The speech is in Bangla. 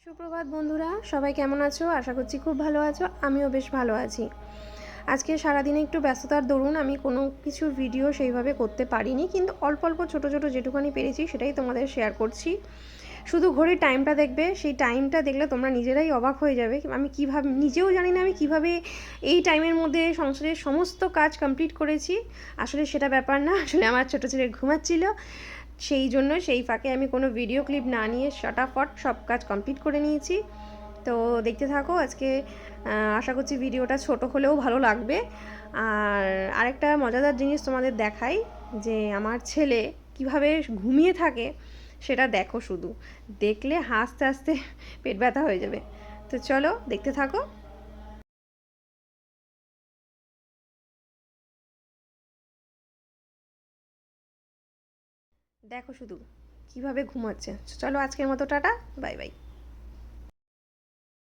সুপ্রভাত বন্ধুরা, সবাই কেমন আছো? আশা করছি খুব ভালো আছো। আমিও বেশ ভালো আছি। আজকে সারাদিনে একটু ব্যস্ততার দরুন আমি কোনো কিছু ভিডিও সেইভাবে করতে পারিনি, কিন্তু অল্প অল্প ছোটো ছোটো যেটুখানি পেরেছি সেটাই তোমাদের শেয়ার করছি। শুধু ঘড়ির টাইমটা দেখবে, সেই টাইমটা দেখলে তোমরা নিজেরাই অবাক হয়ে যাবে। আমি কীভাবে, নিজেও জানি না আমি কীভাবে এই টাইমের মধ্যে সংসারের সমস্ত কাজ কমপ্লিট করেছি। আসলে সেটা ব্যাপার না, আসলে আমার ছোটো ছেলে ঘুমাচ্ছিল, সেই জন্য সেই ফাঁকে আমি কোনো ভিডিও ক্লিপ না নিয়ে শটাফট সব কাজ কমপ্লিট করে নিয়েছি। তো দেখতে থাকো আজকে। আশা করছি ভিডিওটা ছোট হলেও ভালো লাগবে। আর আরেকটা মজাদার জিনিস তোমাদের দেখাই, যে আমার ছেলে কিভাবে ঘুমিয়ে থাকে সেটা দেখো। শুধু দেখলে হাসতে হাসতে পেট ব্যথা হয়ে যাবে। তো চলো দেখতে থাকো। দেখো শুধু কিভাবে ঘুমাচ্ছে। চলো আজকের মতো টাটা, বাই বাই।